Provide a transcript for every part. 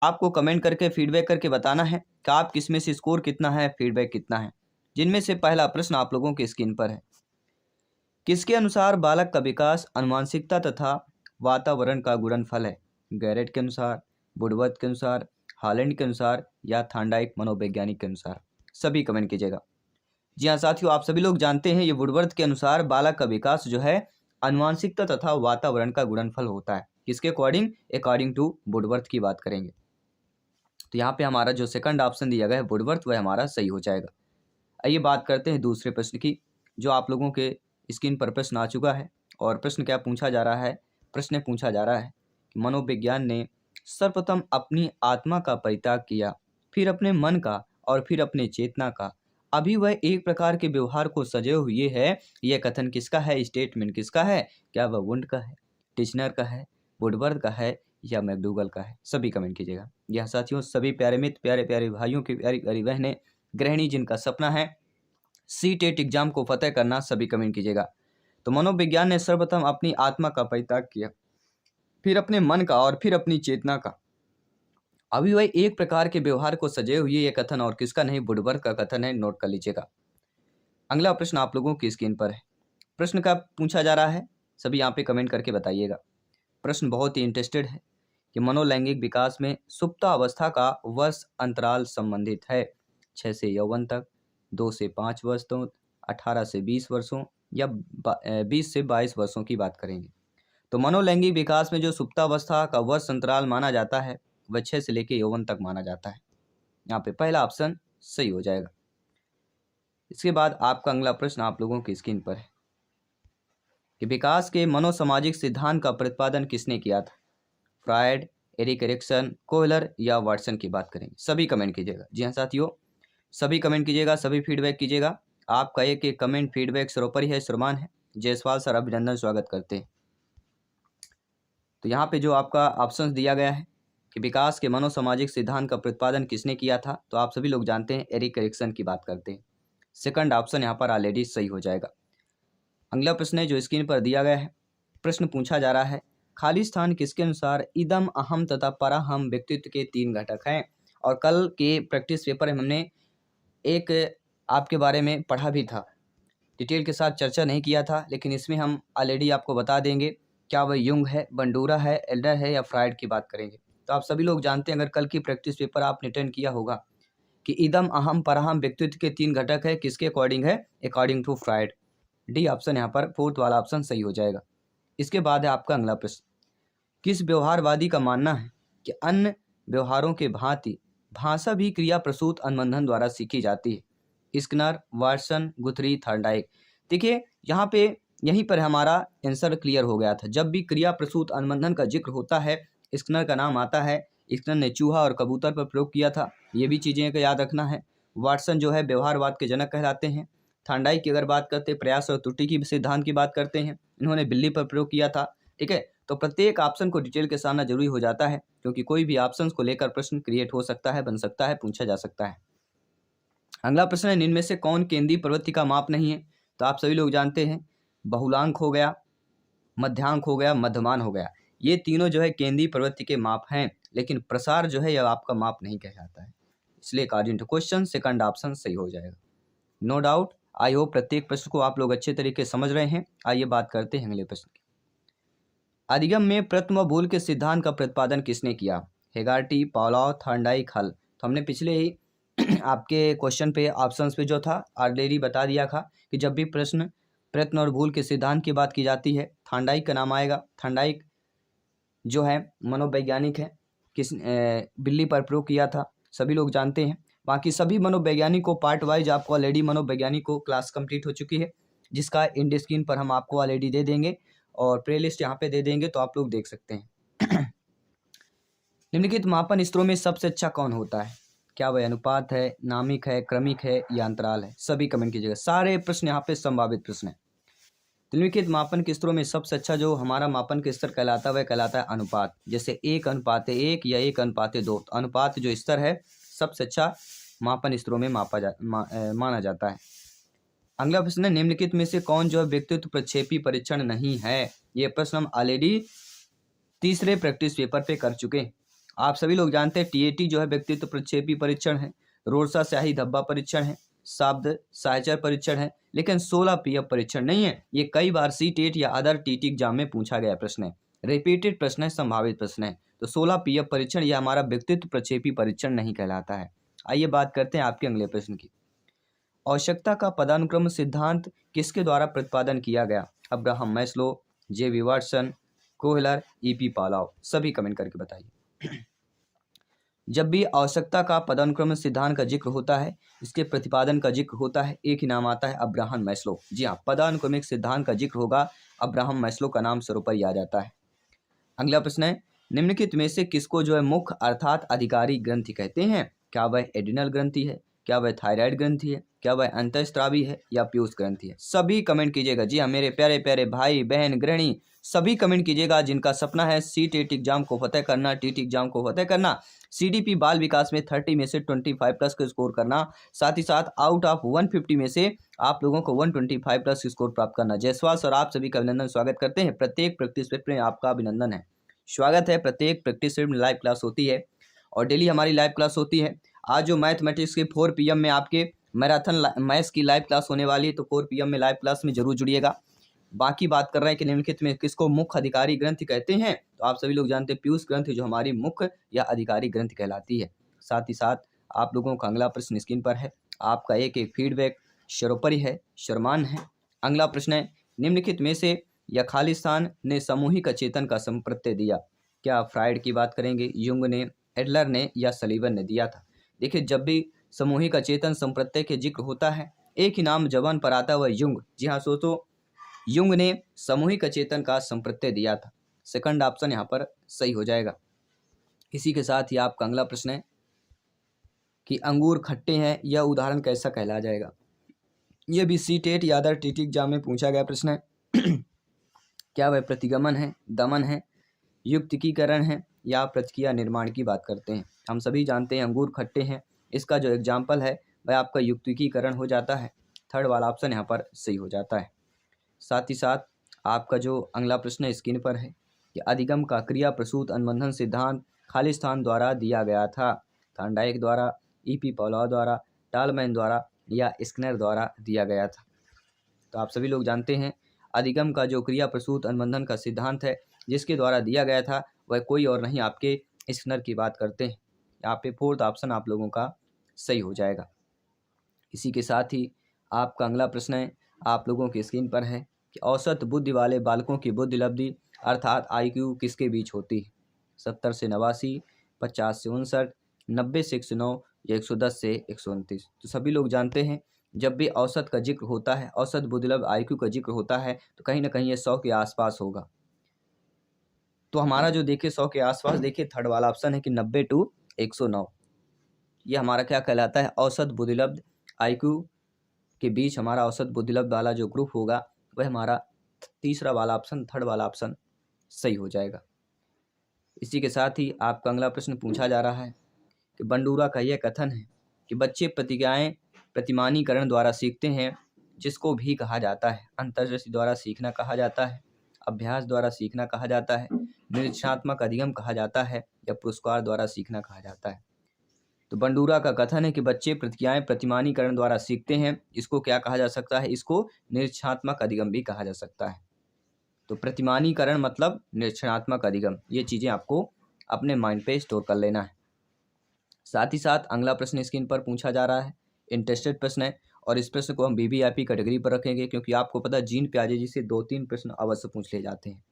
आपको कमेंट करके फीडबैक करके बताना है कि आप किसमें से स्कोर कितना है, फीडबैक कितना है। जिनमें से पहला प्रश्न आप लोगों की स्क्रीन पर है। किसके अनुसार बालक का विकास आनुवंशिकता तथा वातावरण का गुणनफल है? गैरेट के अनुसार, वुडवर्थ के अनुसार, हॉलैंड के अनुसार या थार्नडाइक मनोवैज्ञानिक के अनुसार? सभी कमेंट कीजिएगा। जी हाँ साथियों, आप सभी लोग जानते हैं ये वुडवर्थ के अनुसार बालक का विकास जो है आनुवंशिकता तथा वातावरण का गुणनफल होता है। किसके अकॉर्डिंग? अकॉर्डिंग टू वुडवर्थ की बात करेंगे। तो यहाँ पे हमारा जो सेकंड ऑप्शन दिया गया है वुडवर्थ, वह हमारा सही हो जाएगा। आइए बात करते हैं दूसरे प्रश्न की, जो आप लोगों के स्क्रीन पर प्रश्न आ चुका है। और प्रश्न क्या पूछा जा रहा है? प्रश्न पूछा जा रहा है कि मनोविज्ञान ने सर्वप्रथम अपनी आत्मा का परित्याग किया, फिर अपने मन का और फिर अपने चेतना का। अभी वह एक प्रकार के व्यवहार को सजे हुए है। यह कथन किसका है? स्टेटमेंट किसका है? क्या वह वुंड का है, टिचनर का है, वुडवर्थ का है या मैकडूगल का है? सभी कमेंट कीजिएगा। यह साथियों सभी प्यारे मित्र, प्यारे प्यारे भाइयों की प्यारी प्यारी बहनें, गृहिणी जिनका सपना है सी-टेट एग्जाम को फतेह करना, सभी कमेंट कीजिएगा। तो मनोविज्ञान ने सर्वप्रथम अपनी आत्मा का परित्याग किया, फिर अपने मन का और फिर अपनी चेतना का। अभी वह एक प्रकार के व्यवहार को सजे हुए ये कथन और किसका नहीं? वुडवर्थ का कथन है। नोट कर लीजिएगा। अगला प्रश्न आप लोगों की स्क्रीन पर है। प्रश्न का पूछा जा रहा है, सभी यहाँ पे कमेंट करके बताइएगा। प्रश्न बहुत ही इंटरेस्टेड है कि मनोलैंगिक विकास में सुप्तावस्था का वर्ष अंतराल संबंधित है। 6 से यौवन तक, 2 से 5 वर्षों, 18 से 20 वर्षों या 20 से 22 वर्षों की बात करेंगे। तो मनोलैंगिक विकास में जो सुप्तावस्था का वर्ष अंतराल माना जाता है वह 6 से लेकर यौवन तक माना जाता है। यहाँ पे पहला ऑप्शन सही हो जाएगा। इसके बाद आपका अगला प्रश्न आप लोगों की स्क्रीन पर है कि विकास के मनोसामाजिक सिद्धांत का प्रतिपादन किसने किया था? फ्रायड, एरिक एरिक्सन, कोहलर या वाटसन की बात करेंगे। सभी कमेंट कीजिएगा। जी हाँ साथियों, सभी कमेंट कीजिएगा, सभी फीडबैक कीजिएगा। आपका एक कमेंट फीडबैक सर्वोपरि है, श्रीमान है। जयसवाल सर अभिनंदन, स्वागत करते हैं। तो यहाँ पे जो आपका ऑप्शन दिया गया है कि विकास के मनोसामाजिक सिद्धांत का प्रतिपादन किसने किया था, तो आप सभी लोग जानते हैं एरिक एरिक्सन की बात करते हैं। सेकंड ऑप्शन यहाँ पर ऑलरेडी सही हो जाएगा। अगला प्रश्न है जो स्क्रीन पर दिया गया है। प्रश्न पूछा जा रहा है, खाली स्थान किसके अनुसार इदम, अहम तथा पराहम व्यक्तित्व के 3 घटक हैं? और कल के प्रैक्टिस पेपर में हमने एक आपके बारे में पढ़ा भी था, डिटेल के साथ चर्चा नहीं किया था, लेकिन इसमें हम ऑलरेडी आपको बता देंगे। क्या वह युंग है, बंडूरा है, एल्डर है या फ्रायड की बात करेंगे। तो आप सभी लोग जानते हैं, अगर कल की प्रैक्टिस पेपर आपने अटेंड किया होगा, कि इदम, अहम, पराहम व्यक्तित्व के 3 घटक है, किसके अकॉर्डिंग है? According to Freud. D option यहाँ पर फोर्थ वाला ऑप्शन सही हो जाएगा। इसके बाद है आपका अगला प्रश्न, किस व्यवहारवादी का मानना है कि अन्य व्यवहारों के भांति भाषा भी क्रिया प्रसूत अनुबंधन द्वारा सीखी जाती है? Skinner, Watson, गुथरी, Thorndike. देखिए यहाँ पे यहीं पर हमारा आंसर क्लियर हो गया था। जब भी क्रिया प्रसूत अनुबंधन का जिक्र होता है, स्किनर का नाम आता है। स्किनर ने चूहा और कबूतर पर प्रयोग किया था, ये भी चीज़ें का याद रखना है। वाटसन जो है व्यवहारवाद के जनक कहलाते हैं। थॉर्नडाइक की अगर बात करते हैं, प्रयास और त्रुटि की सिद्धांत की बात करते हैं, इन्होंने बिल्ली पर प्रयोग किया था। ठीक है, तो प्रत्येक ऑप्शन को डिटेल के सामना जरूरी हो जाता है, क्योंकि कोई भी ऑप्शन को लेकर प्रश्न क्रिएट हो सकता है, बन सकता है, पूछा जा सकता है। अगला प्रश्न है, निम्न में से कौन केंद्रीय प्रवृत्ति का माप नहीं है? तो आप सभी लोग जानते हैं, बहुलांक हो गया, मध्यांक हो गया, मध्यमान हो गया, ये तीनों जो है केंद्रीय प्रवृत्ति के माप हैं, लेकिन प्रसार जो है यह आपका माप नहीं कहलाता है। इसलिए according to question second option सही हो जाएगा। नो डाउट, आई होप प्रत्येक प्रश्न को आप लोग अच्छे तरीके से समझ रहे हैं। आइए बात करते हैं अगले प्रश्न की। अधिगम में प्रथम भूल के सिद्धांत का प्रतिपादन किसने किया? हेगार्टी, पावलोव, थॉर्नडाइक, हल। तो हमने पिछले ही आपके क्वेश्चन पे ऑप्शंस पे जो था ऑलरेडी बता दिया था कि जब भी प्रश्न प्रयत्न और भूल के सिद्धांत की बात की जाती है, थॉर्नडाइक का नाम आएगा। थॉर्नडाइक जो है मनोवैज्ञानिक है, बिल्ली पर प्रयोग किया था, सभी लोग जानते हैं। बाकी सभी मनोवैज्ञानिक को पार्ट वाइज आपको ऑलरेडी मनोवैज्ञानिक को क्लास कंप्लीट हो चुकी है, जिसका इंड स्क्रीन पर हम आपको ऑलरेडी दे देंगे और प्ले लिस्ट यहाँ पे दे देंगे, तो आप लोग देख सकते हैं। निम्नलिखित मापन स्तरों में सबसे अच्छा कौन होता है? क्या वह अनुपात है, नामिक है, क्रमिक है या अंतराल है? सभी कमेंट कीजिएगा। सारे प्रश्न यहाँ पे संभावित प्रश्न है। निम्नलिखित मापन के स्तरों में सबसे अच्छा जो हमारा मापन के स्तर कहलाता है वह कहलाता है अनुपात। जैसे 1:1 या 1:2। तो अनुपात जो स्तर है सबसे अच्छा मापन स्तरों में माना जाता है। अगला प्रश्न है, निम्नलिखित में से कौन जो है व्यक्तित्व प्रक्षेपी परीक्षण नहीं है? ये प्रश्न हम ऑलरेडी तीसरे प्रैक्टिस पेपर पे कर चुके हैं। आप सभी लोग जानते हैं टीएटी जो है व्यक्तित्व प्रक्षेपी परीक्षण है, रोरसा स्याही धब्बा परीक्षण है, शब्द साहचर परीक्षण है, लेकिन 16 पीएफ परीक्षण नहीं है। ये कई बार सीटेट या अदर टीटी एग्जाम में पूछा गया प्रश्न है, रिपीटेड प्रश्न है, संभावित प्रश्न है। तो 16 पीएफ परीक्षण यह हमारा व्यक्तित्व प्रक्षेपी परीक्षण नहीं कहलाता है। आइए बात करते हैं आपके अगले प्रश्न की। आवश्यकता का पदानुक्रम सिद्धांत किसके द्वारा प्रतिपादन किया गया? अब्राहम मैस्लो, जे विवर्सन, कोहलर, ईपी पावलोव। सभी कमेंट करके बताइए। जब भी आवश्यकता का पदानुक्रम सिद्धांत का जिक्र होता है, इसके प्रतिपादन का जिक्र होता है, एक ही नाम आता है, अब्राहम मैस्लो। जी हाँ, पदानुक्रमिक सिद्धांत का जिक्र होगा, अब्राहम मैस्लो का नाम सर्वोपरि आ जाता है। अगला प्रश्न है, निम्नलिखित में से किसको जो है मुख्य अर्थात अधिकारी ग्रंथि कहते हैं? क्या वह एड्रिनल ग्रंथि है, क्या वह थायराइड ग्रंथि है, क्या वह अंतःस्रावी है, या पीयूष ग्रंथि है? सभी कमेंट कीजिएगा। जी हाँ मेरे प्यारे प्यारे भाई बहन गृहिणी, सभी कमेंट कीजिएगा जिनका सपना है सीटेट एग्जाम को फतेह करना, टीटी एग्जाम को फतेह करना, सीडीपी बाल विकास में 30 में से 25 प्लस का स्कोर करना, साथ ही साथ आउट ऑफ 150 में से आप लोगों को 125 प्लस स्कोर प्राप्त करना। जयसवाल सर आप सभी का अभिनंदन, स्वागत करते हैं। प्रत्येक प्रैक्टिस सेट में आपका अभिनंदन है, स्वागत है। प्रत्येक प्रैक्टिस सेट में लाइव क्लास होती है और डेली हमारी लाइव क्लास होती है। आज जो मैथमेटिक्स के 4 PM में आपके मैराथन मैथ्स की लाइव क्लास होने वाली है, तो 4 PM में लाइव क्लास में जरूर जुड़िएगा। बाकी बात कर रहे हैं कि निम्नलिखित में किसको मुख्य अधिकारी ग्रंथि कहते हैं, तो आप सभी लोग जानते हैं पीयूष ग्रंथि जो हमारी मुख्य या अधिकारी ग्रंथि कहलाती है। साथ ही साथ आप लोगों का अगला प्रश्न स्क्रीन पर है, आपका एक एक फीडबैक सर्वोपरि है, शर्मान है। अगला प्रश्न है, निम्नलिखित में से या खालिस्तान ने सामूहिक अचेतन का संप्रत्यय दिया? क्या फ्राइड की बात करेंगे, युंग ने, एडलर ने, या सलीवन ने दिया था? देखिए जब भी सामूहिक अचेतन संप्रत्यय के जिक्र होता है, एक ही नाम जबान पर आता है, वह युंग। जी हाँ सोचो, युंग ने सामूहिक अचेतन का संप्रत्यय दिया था। सेकंड ऑप्शन यहाँ पर सही हो जाएगा। इसी के साथ ही आपका अगला प्रश्न है कि अंगूर खट्टे हैं, यह उदाहरण कैसा कहला जाएगा? यह भी सीटेट या अदर टीटी एग्जाम में पूछा गया प्रश्न है। क्या वह प्रतिगमन है, दमन है, युक्तिकीकरण है, या प्रतिक्रिया निर्माण की बात करते हैं? हम सभी जानते हैं अंगूर खट्टे हैं, इसका जो एग्जाम्पल है वह आपका युक्तिकीकरण हो जाता है। थर्ड वाला ऑप्शन यहाँ पर सही हो जाता है। साथ ही साथ आपका जो अगला प्रश्न स्क्रीन पर है कि अधिगम का क्रिया प्रसूत अनुबंधन सिद्धांत खालिस्तान द्वारा दिया गया था? थॉर्नडाइक द्वारा, ईपी पावलोव द्वारा, टालमैन द्वारा, या स्किनर द्वारा दिया गया था? तो आप सभी लोग जानते हैं अधिगम का जो क्रिया प्रसूत अनुबंधन का सिद्धांत है जिसके द्वारा दिया गया था वह कोई और नहीं, आपके स्किनर की बात करते हैं। यहाँ पे फोर्थ ऑप्शन आप लोगों का सही हो जाएगा। इसी के साथ ही आपका अगला प्रश्न है, आप लोगों की स्क्रीन पर है कि औसत बुद्धि वाले बालकों की बुद्धि लब्धि अर्थात IQ किसके बीच होती है? 70 से 89, 50 से 59, 90 से 109, या 110 से 129? तो सभी लोग जानते हैं जब भी औसत का जिक्र होता है, औसत बुद्धिलब्ध IQ का जिक्र होता है, तो कहीं ना कहीं ये 100 के आसपास होगा। तो हमारा जो देखिए 100 के आसपास, देखिए थर्ड वाला ऑप्शन है कि 90 to 109, ये हमारा क्या कहलाता है? औसत बुद्धिलब्ध IQ के बीच हमारा औसत बुद्धिलब्ध वाला जो ग्रुप होगा वह हमारा तीसरा वाला ऑप्शन, थर्ड वाला ऑप्शन सही हो जाएगा। इसी के साथ ही आपका अगला प्रश्न पूछा जा रहा है कि बंडूरा का यह कथन है कि बच्चे प्रतिज्ञाएं प्रतिमानीकरण द्वारा सीखते हैं, जिसको भी कहा जाता है? अंतर्दृष्टि द्वारा सीखना कहा जाता है, अभ्यास द्वारा सीखना कहा जाता है, निरीक्षणात्मक अधिगम कहा जाता है, या पुरस्कार द्वारा सीखना कहा जाता है? तो बंडूरा का कथन है कि बच्चे प्रतिज्ञाएं प्रतिमानीकरण द्वारा सीखते हैं, इसको क्या कहा जा सकता है? इसको निरीक्षणात्मक अधिगम भी कहा जा सकता है। तो प्रतिमानीकरण मतलब निरीक्षणात्मक अधिगम, ये चीज़ें आपको अपने माइंड पे स्टोर कर लेना है। साथ ही साथ अगला प्रश्न स्क्रीन पर पूछा जा रहा है, इंटरेस्टेड प्रश्न है, और इस प्रश्न को हम BBIP कैटेगरी पर रखेंगे क्योंकि आपको पता है जीन प्याजे जी से 2-3 प्रश्न अवश्य पूछ ले जाते हैं।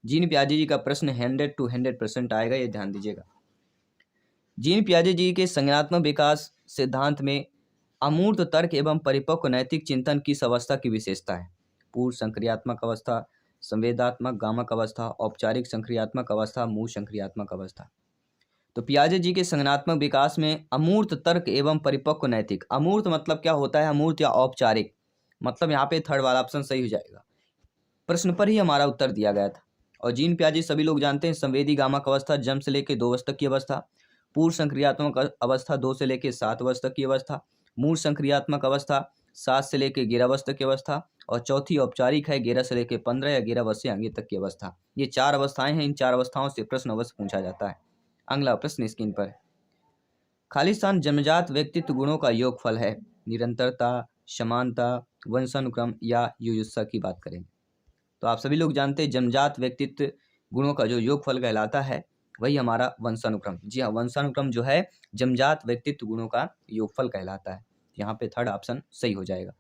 जीन प्याजे जी का प्रश्न 100 to 100% आएगा, ये ध्यान दीजिएगा। जीन प्याजे जी के संज्ञानात्मक विकास सिद्धांत में अमूर्त तर्क एवं परिपक्व नैतिक चिंतन किस अवस्था की विशेषता है? पूर्व संक्रियात्मक अवस्था, संवेदात्मक गामक अवस्था, औपचारिक संक्रियात्मक अवस्था, मूल संक्रियात्मक अवस्था? तो पियाजे जी के संज्ञानात्मक विकास में अमूर्त तर्क एवं परिपक्व नैतिक, अमूर्त मतलब क्या होता है? अमूर्त या औपचारिक, मतलब यहाँ पे थर्ड वाला ऑप्शन सही हो जाएगा। प्रश्न पर ही हमारा उत्तर दिया गया था। और जीन पियाजे सभी लोग जानते हैं संवेदी गामक अवस्था जन्म से लेकर 2 वर्ष तक की अवस्था, पूर्व संक्रियात्मक अवस्था 2 से लेकर 7 वर्ष तक की अवस्था, मूल संक्रियात्मक अवस्था 7 से लेकर 11 वर्ष तक की अवस्था, और चौथी औपचारिक है 11 से लेकर 15 या 11 वर्ष से आगे तक की अवस्था। ये 4 अवस्थाएं हैं, इन 4 अवस्थाओं से प्रश्न अवश्य पूछा जाता है। अगला प्रश्न स्क्रीन पर है। खालिस्तान जन्मजात व्यक्तित्व गुणों का योगफल है। निरंतरता, समानता, वंशानुक्रम या युयुत्सा की बात करेंगे। तो आप सभी लोग जानते हैं जन्मजात व्यक्तित्व गुणों का जो योगफल कहलाता है वही हमारा वंशानुक्रम। जी हाँ, वंशानुक्रम जो है जन्मजात व्यक्तित्व गुणों का योगफल कहलाता है। यहाँ पे थर्ड ऑप्शन सही हो जाएगा।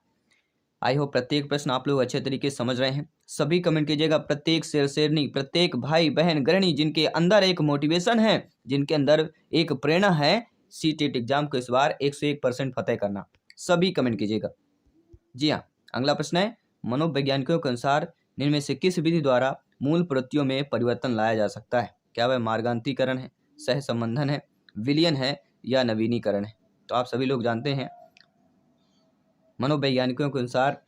आई होप प्रत्येक प्रश्न आप लोग अच्छे तरीके से समझ रहे हैं। सभी कमेंट कीजिएगा, प्रत्येक शेरनी, प्रत्येक भाई बहन गृहिणी जिनके अंदर एक मोटिवेशन है, जिनके अंदर एक प्रेरणा है सीटेट एग्जाम को इस बार 101% फतेह करना, सभी कमेंट कीजिएगा। जी हाँ, अगला प्रश्न है, मनोवैज्ञानिकों के अनुसार निम्न में से किस विधि द्वारा मूल प्रवृत्तियों में परिवर्तन लाया जा सकता है? क्या वह मार्गांतरीकरण है, सह संबंधन है, विलयन है या नवीनीकरण है? तो आप सभी लोग जानते हैं मनोवैज्ञानिकों के अनुसार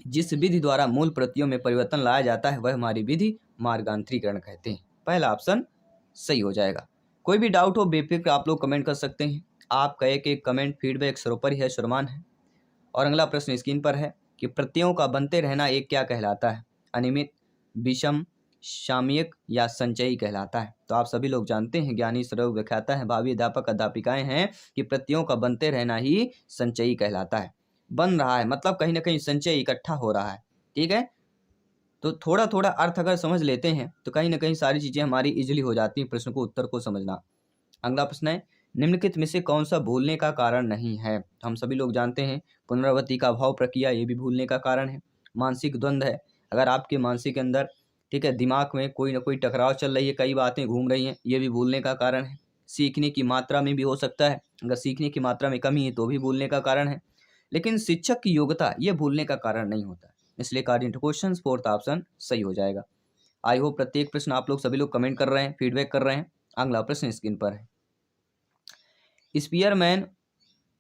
जिस विधि द्वारा मूल प्रवृत्तियों में परिवर्तन लाया जाता है वह हमारी विधि मार्गांतरीकरण कहते हैं। पहला ऑप्शन सही हो जाएगा। कोई भी डाउट हो बेफिक्र आप लोग कमेंट कर सकते हैं। आपका एक कमेंट फीडबैक सर्वोपरि है, सम्मान है। और अगला प्रश्न स्क्रीन पर है कि प्रत्ययों का बनते रहना एक क्या कहलाता है? अनियमित, विषम, सामयिक या संचयी कहलाता है। तो आप सभी लोग जानते हैं, ज्ञानी सर्व व्याख्याता है, भावी अध्यापक अध्यापिकाएं हैं कि प्रत्ययों का बनते रहना ही संचयी कहलाता है। बन रहा है मतलब कहीं ना कहीं संचय इकट्ठा हो रहा है। ठीक है, तो थोड़ा थोड़ा अर्थ अगर समझ लेते हैं तो कहीं ना कहीं सारी चीजें हमारी इजीली हो जाती हैं प्रश्न को उत्तर को समझना। अगला प्रश्न है, निम्नलिखित में से कौन सा भूलने का कारण नहीं है? हम सभी लोग जानते हैं पुनरावृत्ति का भाव प्रक्रिया, ये भी भूलने का कारण है। मानसिक द्वंद्व है, अगर आपके मानसिक के अंदर ठीक है दिमाग में कोई ना कोई टकराव चल रही है, कई बातें घूम रही हैं, ये भी भूलने का कारण है। सीखने की मात्रा में भी हो सकता है, अगर सीखने की मात्रा में कमी है तो भी भूलने का कारण है। लेकिन शिक्षक की योग्यता ये भूलने का कारण नहीं होता, इसलिए कार्डियन क्वेश्चन फोर्थ ऑप्शन सही हो जाएगा। आई होप प्रत्येक प्रश्न आप लोग सभी लोग कमेंट कर रहे हैं, फीडबैक कर रहे हैं। अगला प्रश्न स्क्रीन पर है, स्पीयरमैन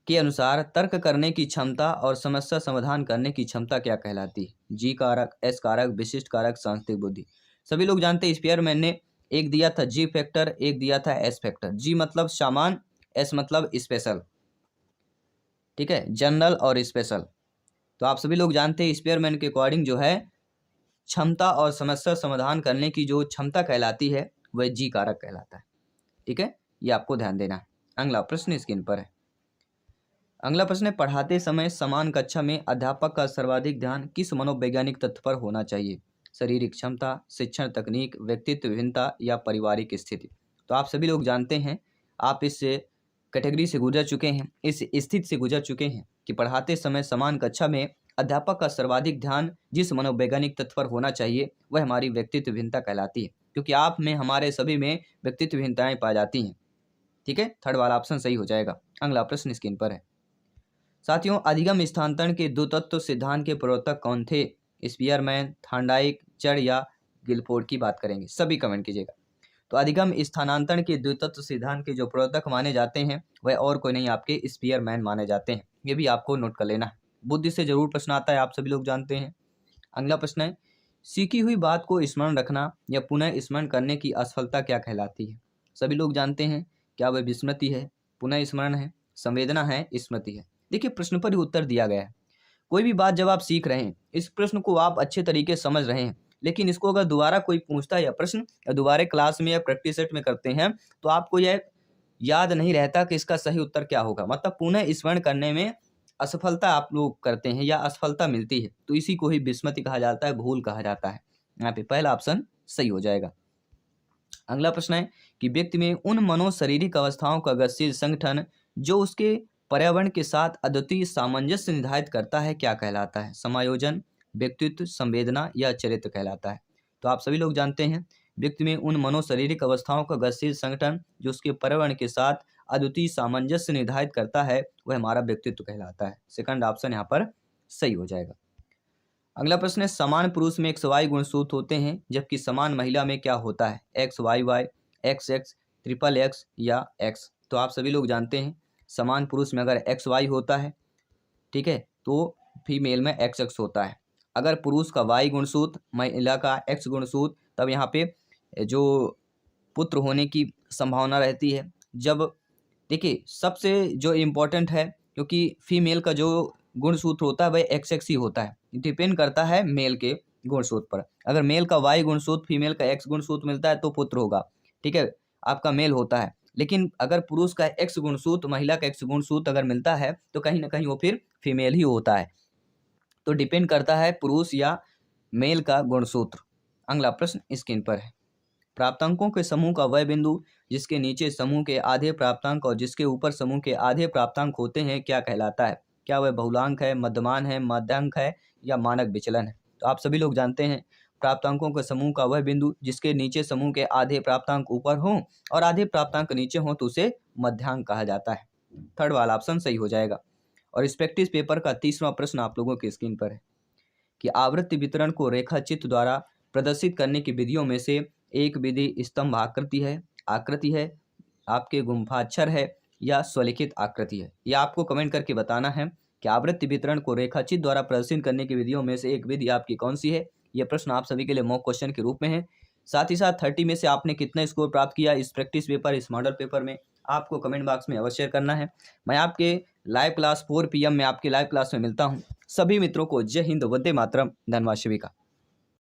के अनुसार तर्क करने की क्षमता और समस्या समाधान करने की क्षमता क्या कहलाती है? जी कारक, एस कारक, विशिष्ट कारक, सांस्कृतिक बुद्धि। सभी लोग जानते हैं स्पीयरमैन ने एक दिया था जी फैक्टर, एक दिया था एस फैक्टर। जी मतलब सामान्य, एस मतलब स्पेशल, ठीक है, जनरल और स्पेशल। तो आप सभी लोग जानते हैं स्पीयरमैन के अकॉर्डिंग जो है क्षमता और समस्या समाधान करने की जो क्षमता कहलाती है वह जी कारक कहलाता है। ठीक है, ये आपको ध्यान देना है। अगला प्रश्न स्क्रीन पर है, अगला प्रश्न है, पढ़ाते समय समान कक्षा में अध्यापक का सर्वाधिक ध्यान किस मनोवैज्ञानिक तथ्य पर होना चाहिए? शारीरिक क्षमता, शिक्षण तकनीक, व्यक्तित्व भिन्नता या पारिवारिक स्थिति। तो आप सभी लोग जानते हैं, आप इस कैटेगरी से गुजर चुके हैं, इस स्थिति से गुजर चुके हैं कि पढ़ाते समय समान कक्षा में अध्यापक का सर्वाधिक ध्यान जिस मनोवैज्ञानिक तथ्य पर होना चाहिए वह हमारी व्यक्तित्व भिन्नता कहलाती है, क्योंकि आप में हमारे सभी में व्यक्तित्व भिन्नताएं पाई जाती हैं। ठीक है, थर्ड वाला ऑप्शन सही हो जाएगा। अगला प्रश्न स्क्रीन पर है, साथियों अधिगम स्थानांतरण के दो तत्व सिद्धांत के प्रवर्तक कौन थे? स्पीयरमैन, थॉर्नडाइक, चर या गिलफोर्ड की बात करेंगे, सभी कमेंट कीजिएगा। तो अधिगम स्थानांतरण के द्वितत्व सिद्धांत के जो प्रवर्तक माने जाते हैं वह और कोई नहीं, आपके स्पीयरमैन माने जाते हैं। ये भी आपको नोट कर लेना है, बुद्धि से जरूर प्रश्न आता है, आप सभी लोग जानते हैं। अगला प्रश्न है, सीखी हुई बात को स्मरण रखना या पुनः स्मरण करने की असफलता क्या कहलाती है? सभी लोग जानते हैं, क्या वह विस्मृति है, पुनः स्मरण है, संवेदना है, स्मृति है? देखिए प्रश्न पर ही उत्तर दिया गया है। कोई भी बात जब आप सीख रहे हैं, इस प्रश्न को आप अच्छे तरीके से समझ रहे हैं, लेकिन इसको अगर दोबारा कोई पूछता है या प्रश्न या दोबारा क्लास में या प्रैक्टिस सेट में करते हैं तो आपको यह याद नहीं रहता कि इसका सही उत्तर क्या होगा, मतलब पुनः स्मरण करने में असफलता आप लोग करते हैं या असफलता मिलती है, तो इसी को ही विस्मृति कहा जाता है, भूल कहा जाता है। यहाँ पे पहला ऑप्शन सही हो जाएगा। अगला प्रश्न है कि व्यक्ति में उन मनोशारीरिक अवस्थाओं का गतिशील संगठन जो उसके पर्यावरण के साथ अद्वितीय सामंजस्य निर्धारित करता है क्या कहलाता है? समायोजन, व्यक्तित्व, संवेदना या चरित्र कहलाता है? तो आप सभी लोग जानते हैं, व्यक्ति में उन मनोशारीरिक अवस्थाओं का गतिशील संगठन जो उसके पर्यावरण के साथ अद्वितीय सामंजस्य निर्धारित करता है वह हमारा व्यक्तित्व कहलाता है। सेकंड ऑप्शन यहाँ पर सही हो जाएगा। अगला प्रश्न है, समान पुरुष में XY गुणसूत्र होते हैं जबकि समान महिला में क्या होता है? XYY, XX, ट्रिपल X या X? तो आप सभी लोग जानते हैं समान पुरुष में अगर XY होता है, ठीक है, तो फीमेल में XX होता है। अगर पुरुष का Y गुणसूत्र, महिला का X गुणसूत्र, तब यहाँ पे जो पुत्र होने की संभावना रहती है। जब देखिए सबसे जो इम्पोर्टेंट है, क्योंकि फीमेल का जो गुणसूत्र होता है वह XX ही होता है, डिपेंड करता है मेल के गुणसूत्र पर। अगर मेल का Y गुणसूत्र फीमेल का X गुणसूत्र मिलता है तो पुत्र होगा, ठीक है। आपका मेल होता है, लेकिन अगर पुरुष का एक्स गुणसूत्र महिला का एक्स गुणसूत्र अगर मिलता है तो कहीं ना कहीं वो फिर फीमेल ही होता है। तो डिपेंड करता है पुरुष या मेल का गुणसूत्र। अगला प्रश्न स्क्रीन पर है। प्राप्तांकों के समूह का वह बिंदु जिसके नीचे समूह के आधे प्राप्तांक और जिसके ऊपर समूह के आधे प्राप्तांक होते हैं क्या कहलाता है? क्या वह बहुलांक है, मध्यमान है, मध्यांक है या मानक विचलन है? तो आप सभी लोग जानते हैं प्राप्तांकों के समूह का वह बिंदु जिसके नीचे समूह के आधे प्राप्तांक ऊपर हों और आधे प्राप्तांक नीचे हों तो उसे मध्यांक कहा जाता है। थर्ड वाला ऑप्शन सही हो जाएगा। और इस प्रैक्टिस पेपर का तीसरा प्रश्न आप लोगों की स्क्रीन पर है कि आवृत्ति वितरण को रेखा चित्र द्वारा प्रदर्शित करने की विधियों में से एक विधि स्तंभ आकृति है, आपके गुंफाक्षर है या स्वलिखित आकृति है। यह आपको कमेंट करके बताना है कि आवृत्ति वितरण को रेखाचित्र द्वारा प्रदर्शित करने की विधियों में से एक विधि आपकी कौन सी है। यह प्रश्न आप सभी के लिए मॉक क्वेश्चन के रूप में है। साथ ही साथ 30 में से आपने कितना स्कोर प्राप्त किया इस प्रैक्टिस पेपर, इस मॉडल पेपर में, आपको कमेंट बॉक्स में अवश्य करना है। मैं आपके लाइव क्लास 4 PM में आपके लाइव क्लास में मिलता हूँ। सभी मित्रों को जय हिंद, वंदे मातरम, धन्यवाद सभी का।